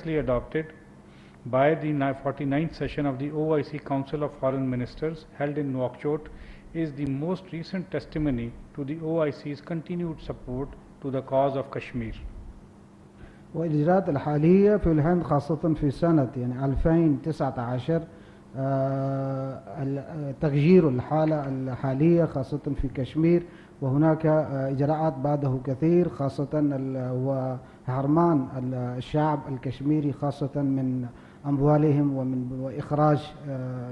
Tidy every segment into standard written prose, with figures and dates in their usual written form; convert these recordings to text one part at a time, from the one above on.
adopted by the 49th session of the OIC Council of Foreign Ministers held in Nouakchott is the most recent testimony to the OIC's continued support to the cause of Kashmir. والإجراءات الحالية في الهند خاصة في سنة 2019 تغيير الحالة الحالية خاصة في كشمير، وهناك إجراءات بعده كثير خاصة وحرمان الشعب الكشميري خاصة من أموالهم ومن إخراج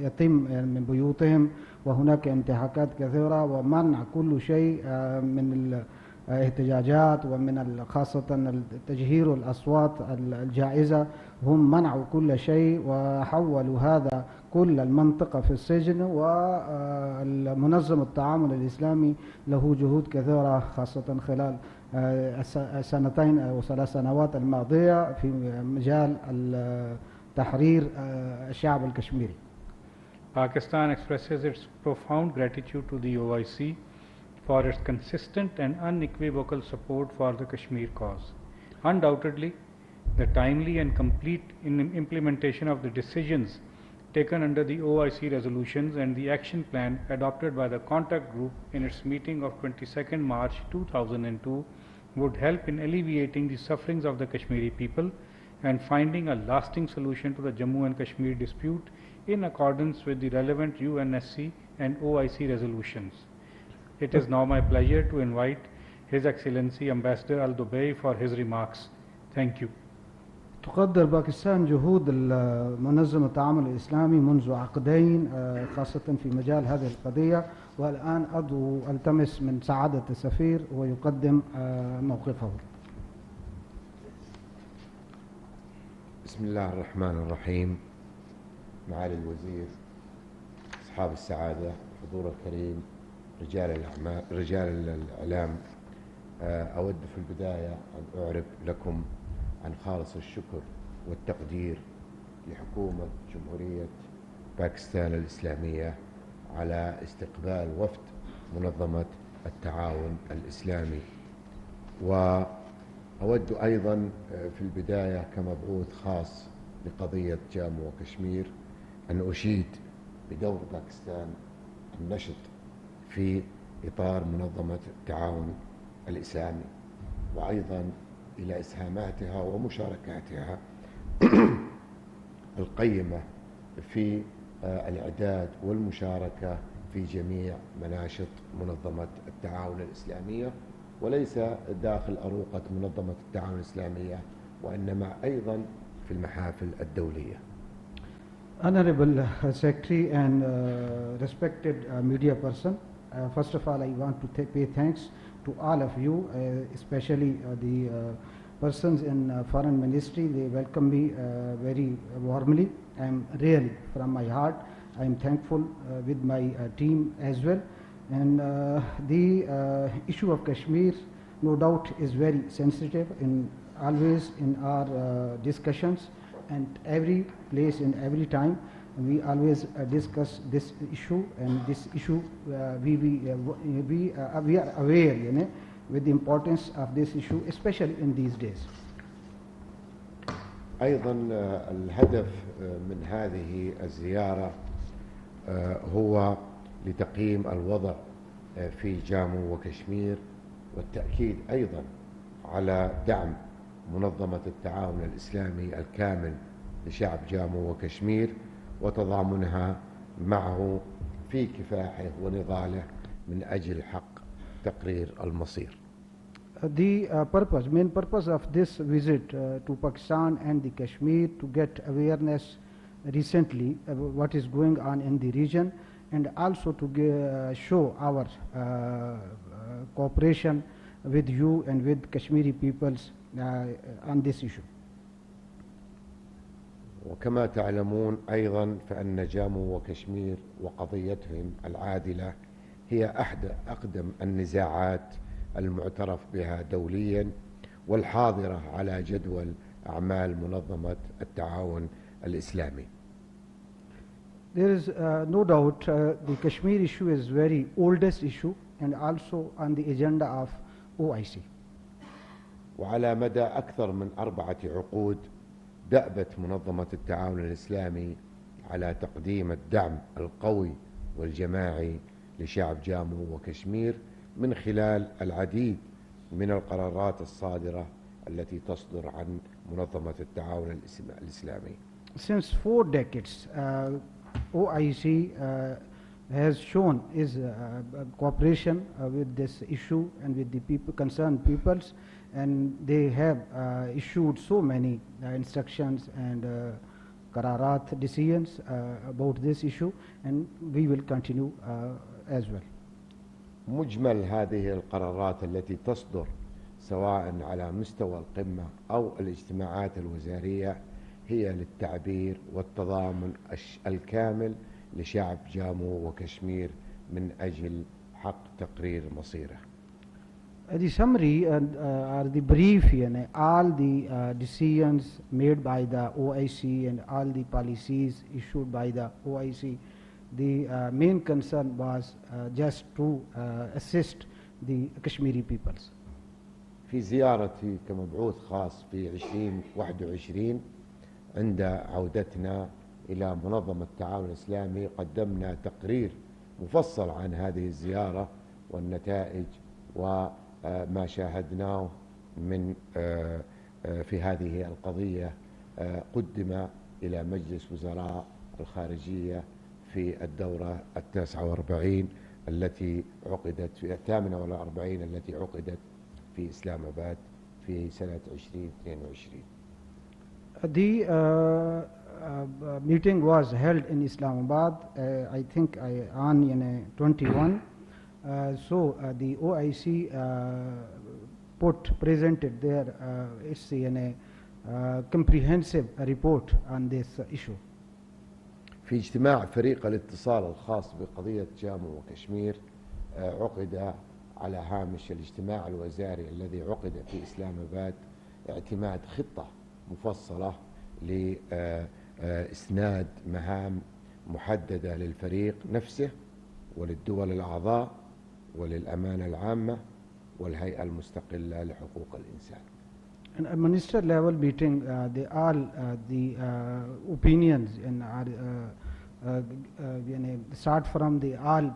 يتم من بيوتهم، وهناك انتهاكات كثيرة ومنع كل شيء من الاحتجاجات ومن خاصة تجهير الأصوات الجائزة. هم منعوا كل شيء وحولوا هذا كل المنطقة في السجن، والمنظم التعاون الإسلامي له جهود كثيرة خاصة خلال السنتين أو 3 سنوات الماضية في مجال تحرير الشعب الكشميري. Pakistan expresses its profound gratitude to the OIC for its consistent and unequivocal support for the Kashmir cause. Undoubtedly, the timely and complete implementation of the decisions taken under the OIC resolutions and the action plan adopted by the contact group in its meeting of 22nd March 2002 would help in alleviating the sufferings of the Kashmiri people and finding a lasting solution to the Jammu and Kashmir dispute in accordance with the relevant UNSC and OIC resolutions. It is now my pleasure to invite His Excellency Ambassador Al-Dubai for his remarks. Thank you. تقدر باكستان جهود منظمة التعاون الإسلامي منذ عقدين خاصة في مجال هذه القضية، والآن ألتمس من سعادة السفير ويقدم موقفه. بسم الله الرحمن الرحيم. معالي الوزير، أصحاب السعادة، الحضور الكريم، رجال الإعلام، أود في البداية أن أعرب لكم عن خالص الشكر والتقدير لحكومة جمهورية باكستان الإسلامية على استقبال وفد منظمة التعاون الإسلامي. وأود أيضا في البداية كمبعوث خاص لقضية جامو وكشمير أن أشيد بدور باكستان النشط في إطار منظمة التعاون الإسلامي، وأيضا إلى إسهاماتها ومشاركاتها القيمة في الإعداد والمشاركة في جميع مناشط منظمة التعاون الإسلامية، وليس داخل أروقة منظمة التعاون الإسلامية وإنما أيضا في المحافل الدولية. Honorable Secretary and respected media person, first of all I want to pay thanks to all of you, especially the persons in Foreign Ministry. They welcome me very warmly. I am really from my heart. I am thankful with my team as well. And the issue of Kashmir, no doubt, is very sensitive always in our discussions, and every place and every time we always discuss this issue, and this issue we are aware, with the importance of this issue, especially in these days. أيضا الهدف من هذه الزيارة هو لتقييم الوضع في جامو وكشمير، والتأكيد أيضا على دعم منظمة التعاون الإسلامي الكامل لشعب جامو وكشمير وتضامنها معه في كفاحه ونضاله من أجل حق تقرير المصير. The main purpose of this visit to Pakistan and the Kashmir to get awareness recently about what is going on in the region, and also to show our cooperation with you and with Kashmiri peoples on this issue. وكما تعلمون أيضا فإن جامو وكشمير وقضيتهم العادلة هي أقدم النزاعات المعترف بها دوليا والحاضرة على جدول أعمال منظمة التعاون الإسلامي. There is no doubt the Kashmir issue is very oldest issue and also on the agenda of OIC. وعلى مدى أكثر من 4 عقود دأبت منظمة التعاون الإسلامي على تقديم الدعم القوي والجماعي لشعب جامو وكشمير من خلال العديد من القرارات الصادرة التي تصدر عن منظمة التعاون الإسلامي. Since 4 decades, OIC has shown its cooperation with this issue and with the concerned peoples, and they have issued so many instructions and qararat decisions about this issue, and we will continue as well. مجمل هذه القرارات التي تصدر سواء على مستوى القمة أو الاجتماعات الوزارية هي للتعبير والتضامن الكامل لشعب جامو وكشمير من أجل حق تقرير مصيره. The summary or the brief, all the decisions made by the OIC and all the policies issued by the OIC, the main concern was just to assist the Kashmiri peoples. في زيارتي كمبعوث خاص في 2021 عند عودتنا إلى منظمة التعاون الإسلامي قدمنا تقرير مفصل عن هذه الزيارة والنتائج وما شاهدناه من في هذه القضية قدم إلى مجلس وزراء الخارجية في الدورة 49 التي عقدت في 48 التي عقدت في إسلام آباد في سنة 2022. The meeting was held in Islamabad, I think on 21. So the OIC presented their its comprehensive report on this issue. في اجتماع فريق الاتصال الخاص بقضية جامو وكشمير عقد على هامش الاجتماع الوزاري الذي عقد في إسلام آباد اعتماد خطة مفصلة لإسناد مهام محددة للفريق نفسه وللدول الأعضاء وللأمانة العامة والهيئة المستقلة لحقوق الإنسان. In a minister level meeting, the opinions and start from the all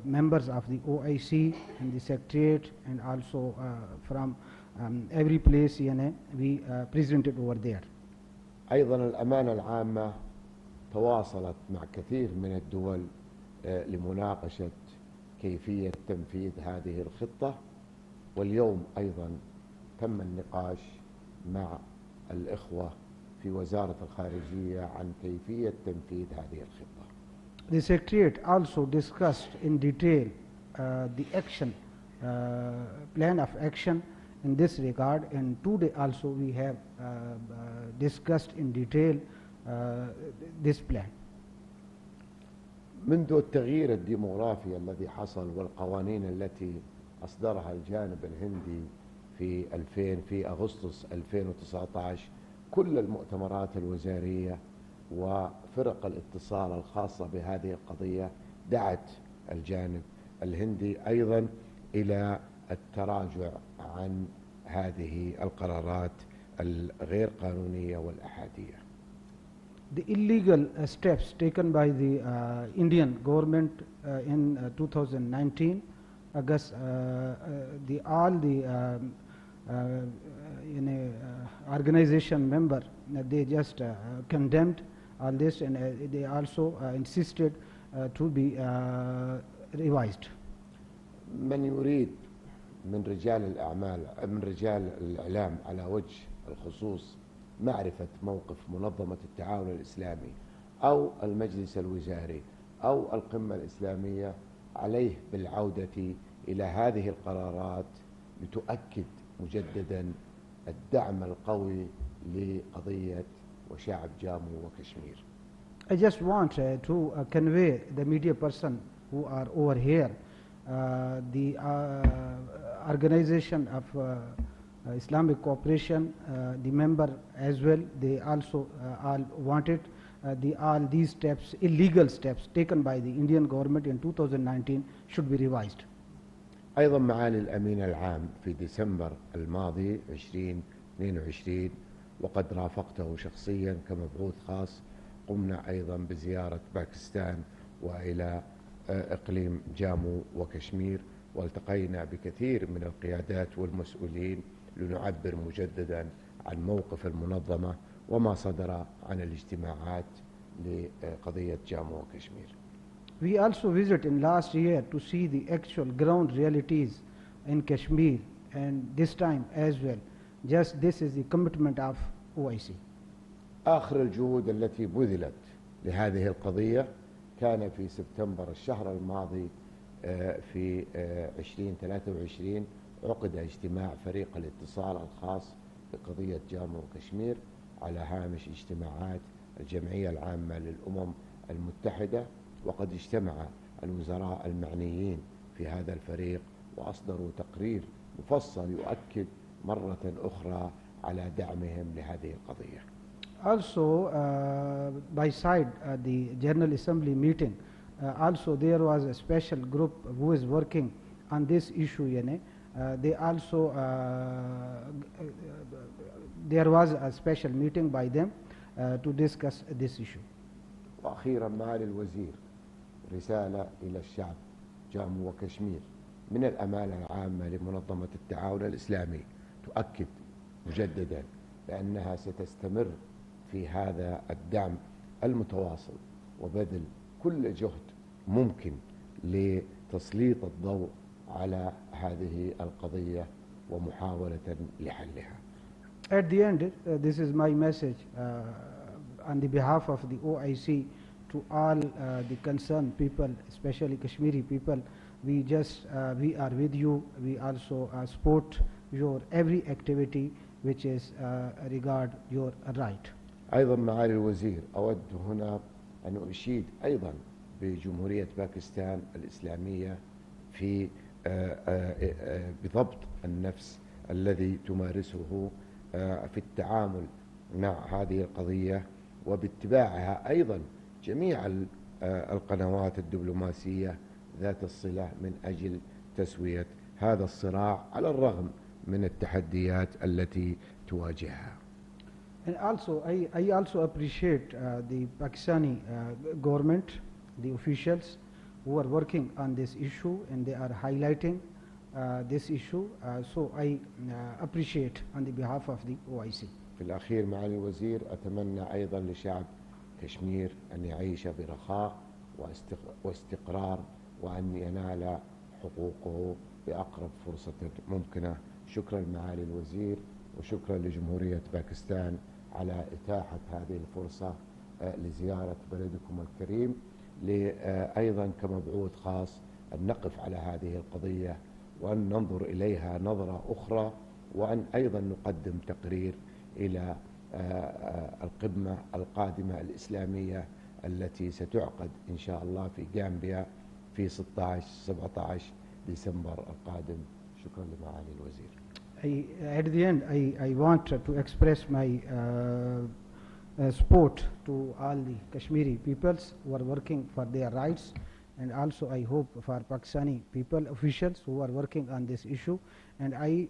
members of the OIC and the secretariat and also from every place we presented over there. أيضا الأمانة العامة تواصلت مع كثير من الدول لمناقشة كيفية تنفيذ هذه الخطة، واليوم أيضا تم النقاش مع الإخوة في وزارة الخارجية عن كيفية تنفيذ هذه الخطة. The Secretariat also discussed in detail the action, plan of action in this regard, and today also we have discussed in detail this plan. منذ التغيير الديموغرافي الذي حصل والقوانين التي أصدرها الجانب الهندي في أغسطس 2019 كل المؤتمرات الوزارية وفرق الاتصال الخاصة بهذه القضية دعت الجانب الهندي أيضا إلى التراجع عن هذه القرارات الغير قانونية والأحادية. The illegal steps taken by the Indian government in 2019 August, all the organization member, they just condemned all this, and they also insisted to be revised. من يريد من رجال الأعمال من رجال الإعلام على وجه الخصوص معرفة موقف منظمة التعاون الإسلامي أو المجلس الوزاري أو القمة الإسلامية عليه بالعودة إلى هذه القرارات لتؤكد مجددا الدعم القوي لقضية وشعب جامو وكشمير. I just want to convey the media person who are over here, the organization of Islamic Cooperation, the member as well, they also all wanted all these steps, illegal steps taken by the Indian government in 2019 should be revised. أيضا معالي الأمين العام في ديسمبر الماضي 2022 وقد رافقته شخصيا كمبعوث خاص. قمنا أيضا بزيارة باكستان وإلى إقليم جامو وكشمير، والتقينا بكثير من القيادات والمسؤولين لنعبر مجددا عن موقف المنظمة وما صدر عن الاجتماعات لقضية جامو وكشمير. We also visit in last year to see the actual ground realities in Kashmir, and this time as well. Just this is the commitment of OIC. آخر الجهود التي بذلت لهذه القضية كان في سبتمبر الشهر الماضي في 2023 عقد اجتماع فريق الاتصال الخاص بقضية جامو وكشمير على هامش اجتماعات الجمعية العامة للأمم المتحدة، وقد اجتمع الوزراء المعنيين في هذا الفريق وأصدروا تقرير مفصل يؤكد مرة أخرى على دعمهم لهذه القضية. Also, by side the General Assembly meeting, also there was a special group who is working on this issue. They also there was a special meeting by them to discuss this issue. وأخيرا معالي الوزير، رسالة إلى الشعب جامو وكشمير من الأمانة العامة لمنظمة التعاون الإسلامي تؤكد مجددا بأنها ستستمر في هذا الدعم المتواصل وبذل كل جهد ممكن لتسليط الضوء على هذه القضية ومحاولة لحلها. At the end, this is my message on the behalf of the OIC to all the concerned people, especially Kashmiri people. We are with you. We also support your every activity which is regard your right. أيضا معالي الوزير، أود هنا أن أشيد أيضا بجمهورية باكستان الإسلامية في بضبط النفس الذي تمارسه في التعامل مع هذه القضية، وباتباعها أيضا جميع القنوات الدبلوماسية ذات الصلة من أجل تسوية هذا الصراع على الرغم من التحديات التي تواجهها. And also, I also appreciate the Pakistani government, the officials who are working on this issue, and they are highlighting this issue. So I appreciate on the behalf of the OIC. في الأخير معالي الوزير، أتمنى أيضا لشعب كشمير أن يعيش برخاء واستقرار وأن ينال حقوقه بأقرب فرصة ممكنة. شكرا معالي الوزير، وشكرا لجمهورية باكستان على إتاحة هذه الفرصة لزيارة بلدكم الكريم، أيضا كمبعوث خاص أن نقف على هذه القضية وأن ننظر إليها نظرة أخرى، وأن أيضا نقدم تقرير إلى القمة القادمة الإسلامية التي ستعقد إن شاء الله في غامبيا في 16-17 ديسمبر القادم. شكرا لمعالي الوزير. At the end, I want to express my support to all the Kashmiri peoples who are working for their rights, and also I hope for Pakistani people, officials who are working on this issue, and I